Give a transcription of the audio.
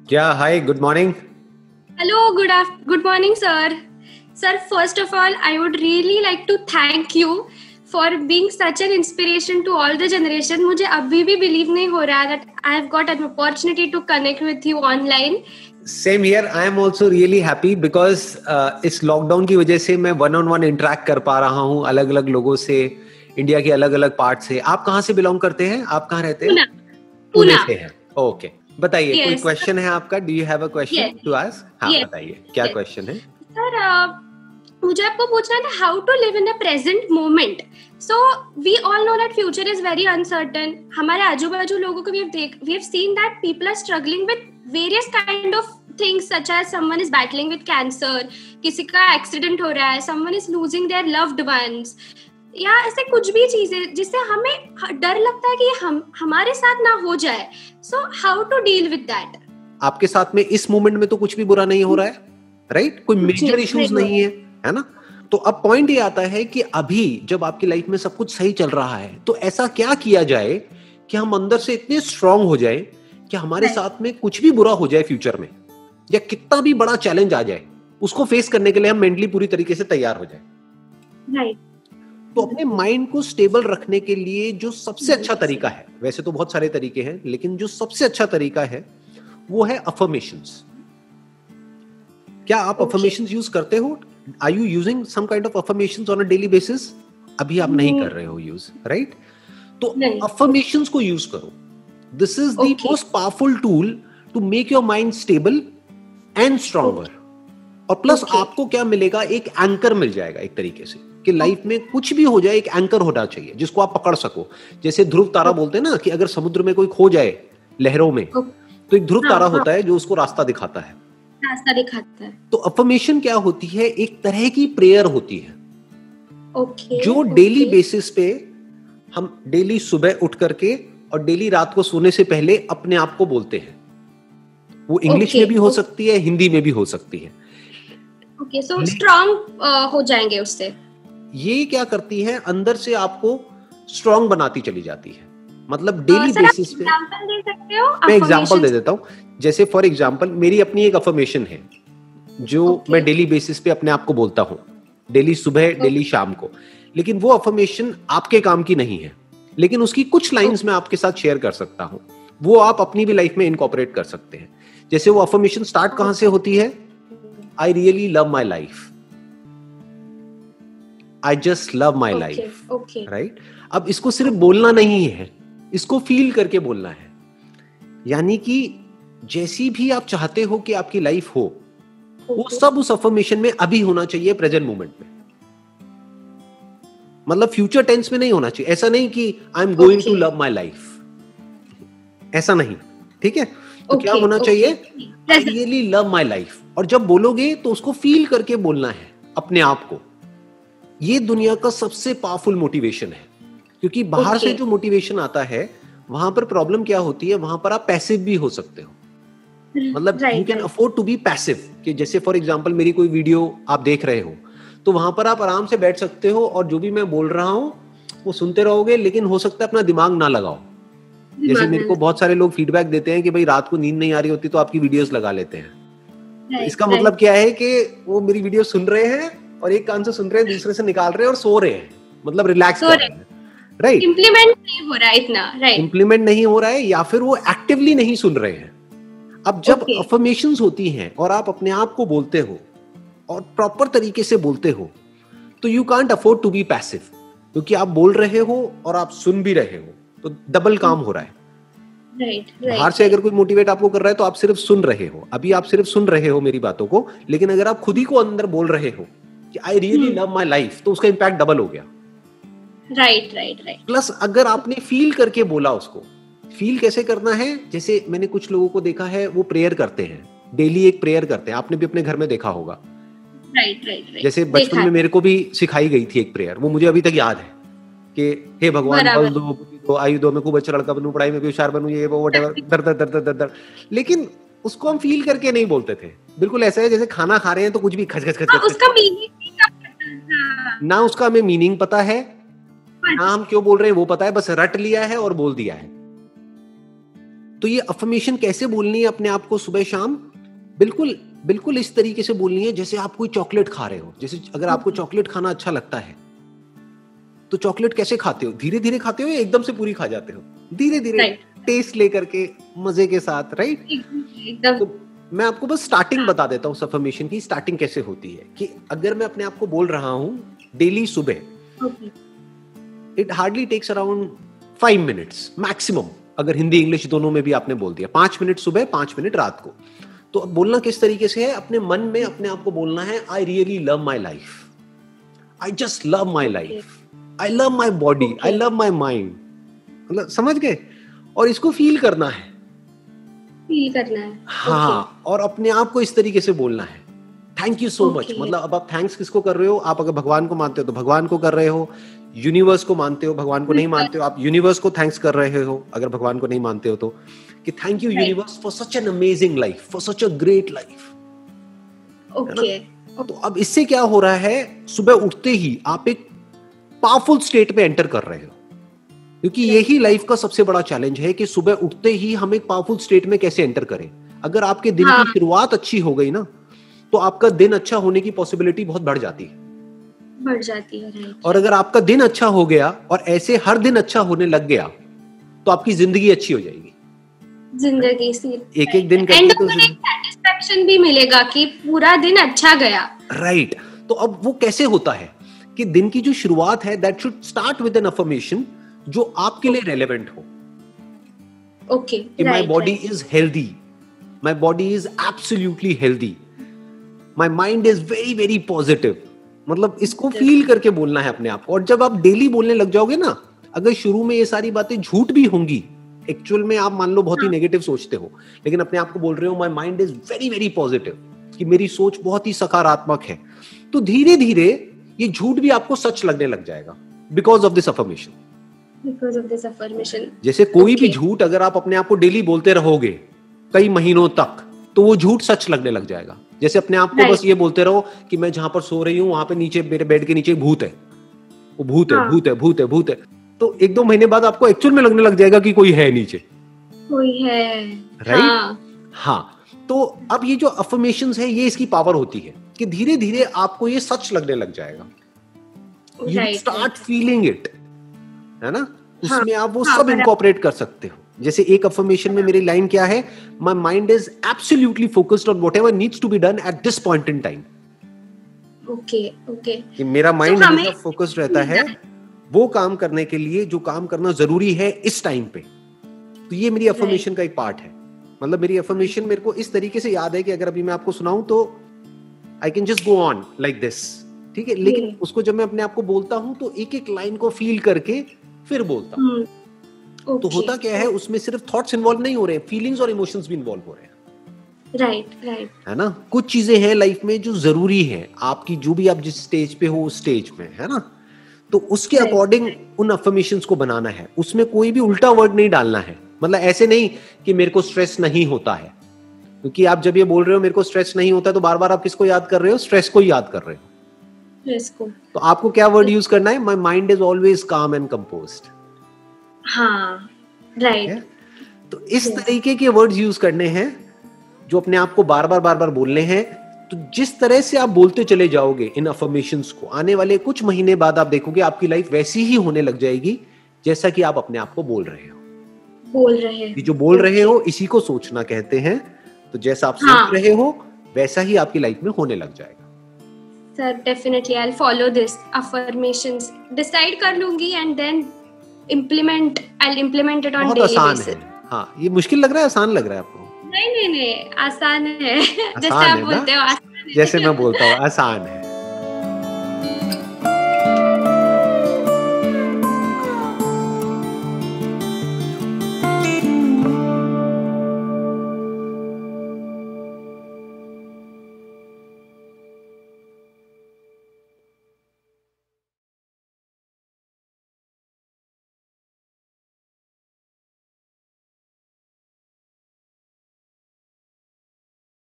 Yeah, hi, good morning. Hello, good morning, sir. Sir, first of all, I would really like to thank you for being such an inspiration to all the generation. मुझे अभी भी believe नहीं हो रहा that I have got an opportunity to connect with you online. Same here. I am also really happy because इस lockdown की वजह से मैं वन ऑन वन इंटरेक्ट कर पा रहा हूँ अलग अलग लोगों से, इंडिया के अलग अलग पार्ट से. आप कहाँ से बिलोंग करते हैं? आप कहाँ रहते हैं? पूना. पुणे से हैं. ओके, बताइए. Yes. कोई क्वेश्चन है आपका? Do you have a question Yes. To ask? हाँ, Yes. बताइए क्या Yes. क्वेश्चन है? Sir, मुझे आपको पूछना था how to live in the present moment. So we all know that future is very uncertain. हमारे आजू बाजू लोगों को we have seen that people are struggling with various kind of things such as someone is battling with cancer, किसी का accident हो रहा है, someone is losing their loved ones, या ऐसे कुछ भी चीजें जिससे हमें डर लगता है कि हमारे साथ ना हो जाए. So how to deal with that? आपके साथ में इस मोमेंट में तो कुछ भी बुरा नहीं हो रहा है, राइट? कोई मेजर इश्यूज नहीं है ना? तो अब पॉइंट ये आता है कि अभी जब आपकी लाइफ में सब कुछ सही चल रहा है तो ऐसा क्या किया जाए कि हम अंदर से इतने स्ट्रांग हो जाए कि हमारे साथ में कुछ भी बुरा हो जाए फ्यूचर में, या कितना भी बड़ा चैलेंज आ जाए, उसको फेस करने के लिए हम मेंटली पूरी तरीके से तैयार हो जाए. राइट. तो अपने माइंड को स्टेबल रखने के लिए जो सबसे अच्छा तरीका है, वैसे तो बहुत सारे तरीके हैं, लेकिन जो सबसे अच्छा तरीका है वो है अफर्मेशंस. क्या आप अफर्मेशंस यूज करते हो? Are you using some kind of affirmations on a daily basis? अभी आप नहीं कर रहे हो यूज, राइट? तो affirmations को यूज करो. This is the most powerful tool to make your mind stable and stronger. और प्लस आपको क्या मिलेगा? एक एंकर मिल जाएगा एक तरीके से कि लाइफ में कुछ भी हो जाए एक एंकर होना चाहिए जिसको आप पकड़ सको. जैसे ध्रुव तारा बोलते हैं ना कि अगर समुद्र में कोई खो जाए लहरों में, तो एक ध्रुव तारा होता है जो उसको रास्ता दिखाता है. तो अफर्मेशन क्या होती है? एक तरह की प्रेयर होती है. जो डेली बेसिस पे हम डेली सुबह उठ करके और डेली रात को सोने से पहले अपने आप को बोलते हैं. वो इंग्लिश में भी हो सकती है, हिंदी में भी हो सकती है. ओके, सो स्ट्रांग हो जाएंगे उससे. ये क्या करती है? अंदर से आपको स्ट्रांग बनाती चली जाती है. मतलब डेली बेसिस पे. मैं एग्जांपल दे देता हूँ. जैसे फॉर एग्जांपल मेरी अपनी एक अफर्मेशन है जो मैं डेली बेसिस पे अपने आप को बोलता हूँ, डेली सुबह, डेली शाम को. लेकिन वो अफर्मेशन आपके काम की नहीं है, लेकिन उसकी कुछ लाइंस मैं आपके साथ शेयर कर सकता हूँ. वो आप अपनी भी लाइफ में इनकॉर्पोरेट कर सकते हैं. जैसे वो अफर्मेशन स्टार्ट कहां से होती है? आई really love my life. I just love my life. Right? अब इसको सिर्फ बोलना नहीं है, इसको फील करके बोलना है. यानी कि जैसी भी आप चाहते हो कि आपकी लाइफ हो, वो सब उस अफर्मेशन में अभी होना चाहिए, प्रेजेंट मोमेंट में. मतलब फ्यूचर टेंस में नहीं होना चाहिए. ऐसा नहीं कि I am going to love my life, ऐसा नहीं. ठीक है? तो क्या होना चाहिए? I really love my life. और जब बोलोगे तो उसको फील करके बोलना है अपने आप को. ये दुनिया का सबसे पावरफुल मोटिवेशन है, क्योंकि बाहर से जो मोटिवेशन आता है वहां पर प्रॉब्लम क्या होती है? वहां पर आप पैसिव भी हो सकते हो. मतलब you can afford to be passive. कि जैसे फॉर एग्जांपल मेरी कोई वीडियो आप देख रहे हो तो वहां पर आप आराम से बैठ सकते हो और जो भी मैं बोल रहा हूं वो सुनते रहोगे, लेकिन हो सकता है अपना दिमाग ना लगाओ. जैसे मेरे को बहुत सारे लोग फीडबैक देते हैं कि भाई रात को नींद नहीं आ रही होती तो आपकी वीडियोस लगा लेते हैं. तो इसका मतलब क्या है कि वो मेरी वीडियो सुन रहे हैं और एक कान से सुन रहे हैं, दूसरे से निकाल रहे हैं और सो रहे हैं, मतलब रिलैक्स कर रहे हैं. राइट? इम्प्लीमेंट नहीं हो रहा है इतना. राइट? इम्प्लीमेंट नहीं हो रहा है, या फिर वो एक्टिवली नहीं सुन रहे हैं. अब जब अफर्मेशंस होती हैं और आप अपने आप को बोलते हो और प्रॉपर तरीके से बोलते हो, तो you can't afford to be passive. क्योंकि आप बोल रहे हो और आप सुन भी रहे हो, तो डबल काम हो रहा है. बाहर से अगर कोई मोटिवेट आपको कर रहा है तो आप सिर्फ सुन रहे हो. अभी आप सिर्फ सुन रहे हो मेरी बातों को, लेकिन अगर आप खुद ही को अंदर बोल रहे हो कि आई रियली लव माई लाइफ, तो उसका इंपैक्ट डबल हो गया. राइट. प्लस अगर आपने फील करके बोला, उसको फील कैसे करना है? जैसे मैंने कुछ लोगों को देखा है वो प्रेयर करते हैं, डेली एक प्रेयर करते हैं. आपने भी अपने घर में देखा होगा. राइट. जैसे बचपन में मेरे को भी सिखाई गई थी एक प्रेयर, वो मुझे अभी तक याद है कि हे भगवान बल दो, बुद्धि दो, आयु दो, मैं खूब अच्छा लड़का बनूं, पढ़ाई में भी होशियार बनूं, ये वो व्हाटएवर, दर दर दर दर. लेकिन उसको हम फील करके नहीं बोलते थे. बिल्कुल ऐसा है जैसे खाना खा रहे हैं तो कुछ भी खच खच खच. उसका मीनिंग ना उसका हमें मीनिंग पता है, ना हम क्यों बोल रहे हैं वो पता है, बस रट लिया है और बोल दिया है. तो ये अफर्मेशन कैसे बोलनी है अपने आप को सुबह शाम? बिल्कुल बिल्कुल इस तरीके से बोलनी है जैसे आप कोई चॉकलेट खा रहे हो। जैसे अगर आपको चॉकलेट खाना अच्छा लगता है तो चॉकलेट कैसे खाते हो? धीरे धीरे खाते हो या एकदम से पूरी खा जाते हो? धीरे धीरे, टेस्ट लेकर के, मजे के साथ, राइट? एकदम। तो मैं आपको बस स्टार्टिंग बता देता हूँ अफर्मेशन की स्टार्टिंग कैसे होती है। कि अगर मैं अपने आप को बोल रहा हूँ डेली सुबह, it hardly takes around 5 minutes maximum. अगर हिंदी इंग्लिश दोनों में भी आपने बोल दिया, 5 मिनट सुबह, 5 मिनट रात को। तो अब बोलना किस तरीके से है? अपने मन में अपने आप को बोलना है, आई really love my life, I just love my life, I love my body, I love my mind. मतलब समझ गए? और इसको फील करना है, फील करना है। हाँ। और अपने आप को इस तरीके से बोलना है, थैंक यू सो मच। मतलब अब आप थैंक्स किसको कर रहे हो? आप अगर भगवान को मानते हो तो भगवान को कर रहे हो, यूनिवर्स को मानते हो, भगवान को नहीं मानते हो, आप यूनिवर्स को थैंक्स कर रहे हो अगर भगवान को नहीं मानते हो तो, कि thank you universe for such an amazing life, for such a great life. Okay. तो अब इससे क्या हो रहा है? सुबह उठते ही आप एक पावरफुल स्टेट में एंटर कर रहे हो, क्योंकि यही लाइफ का सबसे बड़ा चैलेंज है कि सुबह उठते ही हम एक पावरफुल स्टेट में कैसे एंटर करें। अगर आपके दिन की शुरुआत अच्छी हो गई ना, तो आपका दिन अच्छा होने की पॉसिबिलिटी बहुत बढ़ जाती है। और अगर आपका दिन अच्छा हो गया और ऐसे हर दिन अच्छा होने लग गया, तो आपकी जिंदगी अच्छी हो जाएगी। जिंदगी एक एक दिन करके तो सेटिस्फैक्शन भी मिलेगा कि पूरा दिन अच्छा गया। राइट। तो अब वो कैसे होता है कि दिन की जो शुरुआत है, that should start with an affirmation जो आपके लिए रेलेवेंट हो। Okay. My body is healthy, my body is absolutely healthy, my mind is very very positive. मतलब इसको फील करके बोलना है अपने आप को। और जब आप डेली बोलने लग जाओगे ना, अगर शुरू में ये सारी बातें झूठ भी होंगी, एक्चुअल में आप मान लो बहुत ही नेगेटिव सोचते हो, लेकिन अपने आप को बोल रहे हो my mind is very very positive, कि मेरी सोच बहुत ही सकारात्मक है, तो धीरे धीरे ये झूठ भी आपको सच लगने लग जाएगा बिकॉज ऑफ दिस अफर्मेशन। जैसे कोई भी झूठ अगर आप अपने आप को डेली बोलते रहोगे कई महीनों तक, तो वो झूठ सच लगने लग जाएगा। जैसे अपने आप को बस ये बोलते रहो कि मैं जहां पर सो रही हूं वहां पे नीचे मेरे बेड के नीचे भूत है, वो भूत है, भूत है, भूत है, भूत है, तो 1-2 महीने बाद आपको एक्चुअल में लगने लग जाएगा कि कोई है नीचे, कोई है, राइट? हाँ। तो अब ये जो अफर्मेशंस है, ये इसकी पावर होती है कि धीरे धीरे आपको ये सच लगने लग जाएगा। यू स्टार्ट फीलिंग इट, है ना? उसमें आप वो सब इनकॉर्पोरेट कर सकते हो। जैसे एक अफर्मेशन में मेरी लाइन क्या है? My mind is absolutely focused on whatever needs to be done at this point in time. Okay. कि मेरा माइंड हमेशा फोकस्ड रहता है वो काम करने के लिए जो काम करना जरूरी है इस टाइम पे। तो ये मेरी अफर्मेशन का एक पार्ट है। मतलब मेरी अफर्मेशन मेरे को इस तरीके से याद है कि अगर अभी मैं आपको सुनाऊं तो I can just go on like this, ठीक है? लेकिन उसको जब मैं अपने आप को बोलता हूं तो एक एक लाइन को फील करके फिर बोलता हूं। तो होता क्या है, उसमें सिर्फ थॉट्स इन्वॉल्व नहीं हो रहे हैं, फीलिंग्स और इमोशंस भी इन्वॉल्व हो रहे हैं। राइट। है ना? कुछ चीजें हैं लाइफ में जो जरूरी है आपकी, जो भी आप जिस स्टेज पे हो उस स्टेज में, है ना? तो उसके अकॉर्डिंग उन अफर्मेशंस को बनाना है। उसमें कोई भी उल्टा वर्ड नहीं डालना है। मतलब ऐसे नहीं कि मेरे को स्ट्रेस नहीं होता है, क्योंकि आप जब ये बोल रहे हो मेरे को स्ट्रेस नहीं होता, तो बार बार आप किसको याद कर रहे हो? स्ट्रेस को ही याद कर रहे हो। तो आपको क्या वर्ड यूज करना है? माय माइंड इज ऑलवेज काम एंड कंपोज्ड। हाँ, राइट। तो इस तरीके के वर्ड्स यूज करने हैं जो अपने आप को बार बार बोलने हैं। तो जिस तरह से आप बोलते चले जाओगे इन अफर्मेशंस को, आने वाले कुछ महीने बाद आप देखोगे आपकी लाइफ वैसी ही होने लग जाएगी जैसा कि आप अपने आप को बोल रहे हो। जो बोल रहे हो इसी को सोचना कहते हैं। तो जैसा आप सोच रहे हो वैसा ही आपकी लाइफ में होने लग जाएगा। Sir, definitely I will follow this affirmations, decide कर लूंगी and then implement it on daily basis। हाँ, ये मुश्किल लग रहा है, आसान लग रहा है आपको? नहीं, आसान है। जैसे आप बोलते हो आसान है। जैसे मैं बोलता हूँ आसान है।